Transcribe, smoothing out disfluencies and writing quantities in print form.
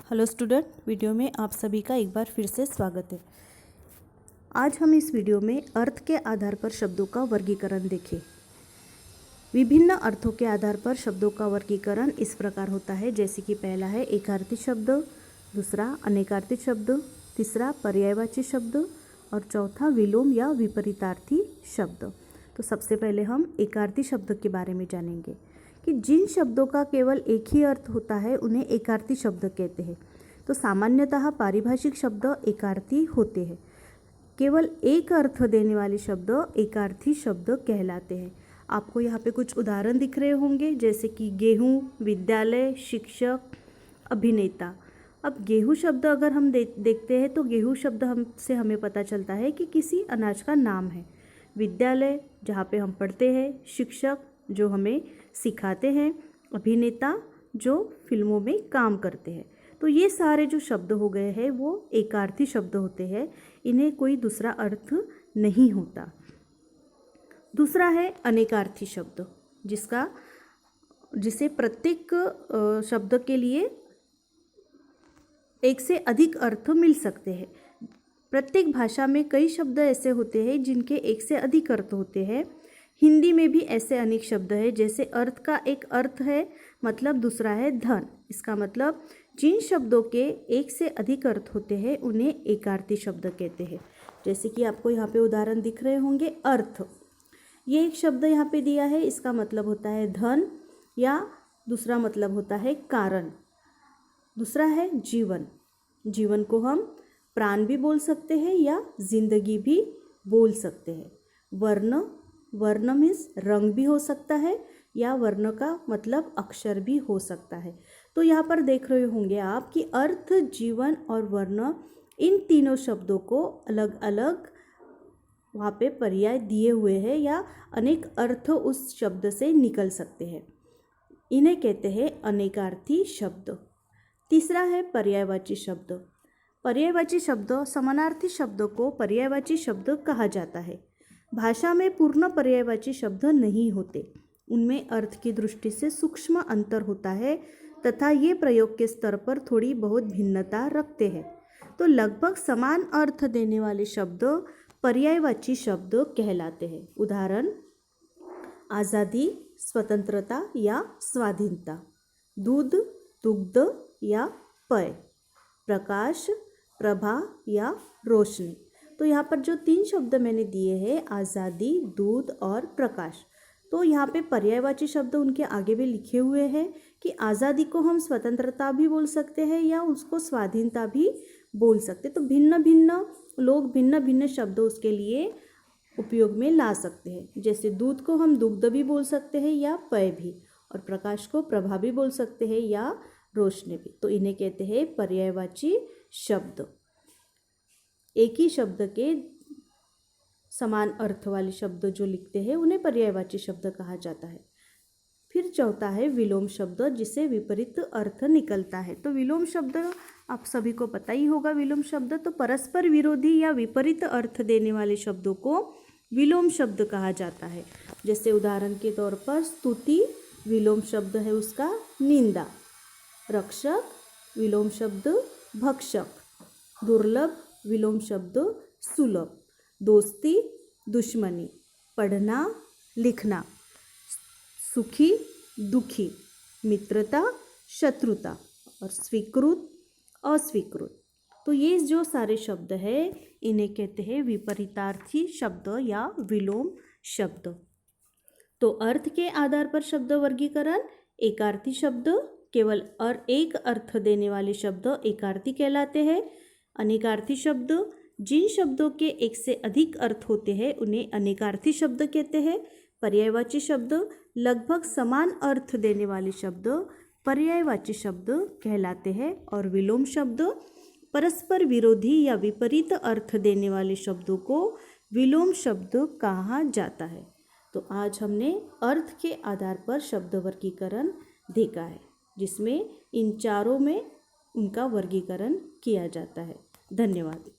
Hello student, video में आप सभी का एक बार फिर से स्वागत है। आज हम इस वीडियो में अर्थ के आधार पर शब्दों का वर्गीकरण देखें। विभिन्न अर्थों के आधार पर शब्दों का वर्गीकरण इस प्रकार होता है, जैसे कि पहला है एकार्थी शब्द, दूसरा अनेकार्थी शब्द, तीसरा पर्यायवाची शब्द और चौथा विलोम या विपरीतार्थी शब्द। तो सबसे पहले हम एकार्थी शब्द के बारे में जानेंगे कि जिन शब्दों का केवल एक ही अर्थ होता है उन्हें एकार्थी शब्द कहते हैं। तो सामान्यतः पारिभाषिक शब्द एकार्थी होते हैं। केवल एक अर्थ देने वाले शब्द एकार्थी शब्द कहलाते हैं। आपको यहाँ पे कुछ उदाहरण दिख रहे होंगे, जैसे कि गेहूँ, विद्यालय, शिक्षक, अभिनेता। अब गेहूँ शब्द अगर हम देखते हैं तो गेहूँ शब्द हमें पता चलता है कि किसी अनाज का नाम है। विद्यालय जहाँ पे हम पढ़ते हैं, शिक्षक जो हमें सिखाते हैं, अभिनेता जो फिल्मों में काम करते हैं। तो ये सारे जो शब्द हो गए हैं वो एकार्थी शब्द होते हैं, इन्हें कोई दूसरा अर्थ नहीं होता। दूसरा है अनेकार्थी शब्द, जिसे प्रत्येक शब्द के लिए एक से अधिक अर्थ मिल सकते हैं। प्रत्येक भाषा में कई शब्द ऐसे होते हैं जिनके एक से अधिक अर्थ होते हैं। हिंदी में भी ऐसे अनेक शब्द हैं, जैसे अर्थ का एक अर्थ है मतलब दूसरा है धन। इसका मतलब जिन शब्दों के एक से अधिक अर्थ होते हैं उन्हें एकार्थी शब्द कहते हैं। जैसे कि आपको यहाँ पे उदाहरण दिख रहे होंगे, अर्थ, ये एक शब्द यहाँ पे दिया है, इसका मतलब होता है धन, या दूसरा मतलब होता है कारण। दूसरा है जीवन। जीवन को हम प्राण भी बोल सकते हैं या जिंदगी भी बोल सकते हैं। वर्ण, वर्ण मीन्स रंग भी हो सकता है, या वर्ण का मतलब अक्षर भी हो सकता है। तो यहाँ पर देख रहे होंगे आप कि अर्थ, जीवन और वर्ण, इन तीनों शब्दों को अलग अलग वहाँ पे पर्याय दिए हुए हैं, या अनेक अर्थ उस शब्द से निकल सकते हैं। इन्हें कहते हैं अनेकार्थी शब्द। तीसरा है पर्यायवाची शब्द। पर्यायवाची शब्द समानार्थी शब्दों को पर्यायवाची शब्द कहा जाता है। भाषा में पूर्ण पर्यायवाची शब्द नहीं होते, उनमें अर्थ की दृष्टि से सूक्ष्म अंतर होता है तथा ये प्रयोग के स्तर पर थोड़ी बहुत भिन्नता रखते हैं। तो लगभग समान अर्थ देने वाले शब्द पर्यायवाची शब्द कहलाते हैं। उदाहरण, आज़ादी, स्वतंत्रता या स्वाधीनता, दूध, दुग्ध या पेय, प्रकाश, प्रभा या रोशनी। तो यहाँ पर जो तीन शब्द मैंने दिए हैं, आज़ादी, दूध और प्रकाश, तो यहाँ पे पर्यायवाची शब्द उनके आगे भी लिखे हुए हैं कि आज़ादी को हम स्वतंत्रता भी बोल सकते हैं या उसको स्वाधीनता भी बोल सकते। तो भिन्न भिन्न लोग भिन्न भिन्न शब्द उसके लिए उपयोग में ला सकते हैं। जैसे दूध को हम दुग्ध भी बोल सकते हैं या पेय भी, और प्रकाश को प्रभा भी बोल सकते हैं या रोशनी भी। तो इन्हें कहते हैं पर्यायवाची शब्द। एक ही शब्द के समान अर्थ वाले शब्द जो लिखते हैं उन्हें पर्यायवाची शब्द कहा जाता है। फिर चौथा है विलोम शब्द, जिसे विपरीत अर्थ निकलता है। तो विलोम शब्द आप सभी को पता ही होगा। विलोम शब्द तो परस्पर विरोधी या विपरीत अर्थ देने वाले शब्दों को विलोम शब्द कहा जाता है। जैसे उदाहरण के तौर पर स्तुति विलोम शब्द है उसका निंदा, रक्षक विलोम शब्द भक्षक, दुर्लभ विलोम शब्द सुलभ, दोस्ती दुश्मनी, पढ़ना लिखना, सुखी दुखी, मित्रता शत्रुता और स्वीकृत अस्वीकृत। तो ये जो सारे शब्द हैं इन्हें कहते हैं विपरीतार्थी शब्द या विलोम शब्द। तो अर्थ के आधार पर शब्द वर्गीकरण, एकार्थी शब्द केवल और एक अर्थ देने वाले शब्द एकार्थी कहलाते हैं। अनेकार्थी शब्द, जिन शब्दों के एक से अधिक अर्थ होते हैं उन्हें अनेकार्थी शब्द कहते हैं। पर्यायवाची शब्द, लगभग समान अर्थ देने वाले शब्द पर्यायवाची शब्द कहलाते हैं। और विलोम शब्द, परस्पर विरोधी या विपरीत अर्थ देने वाले शब्दों को विलोम शब्द कहा जाता है। तो आज हमने अर्थ के आधार पर शब्द वर्गीकरण देखा है, जिसमें इन चारों में उनका वर्गीकरण किया जाता है। धन्यवाद।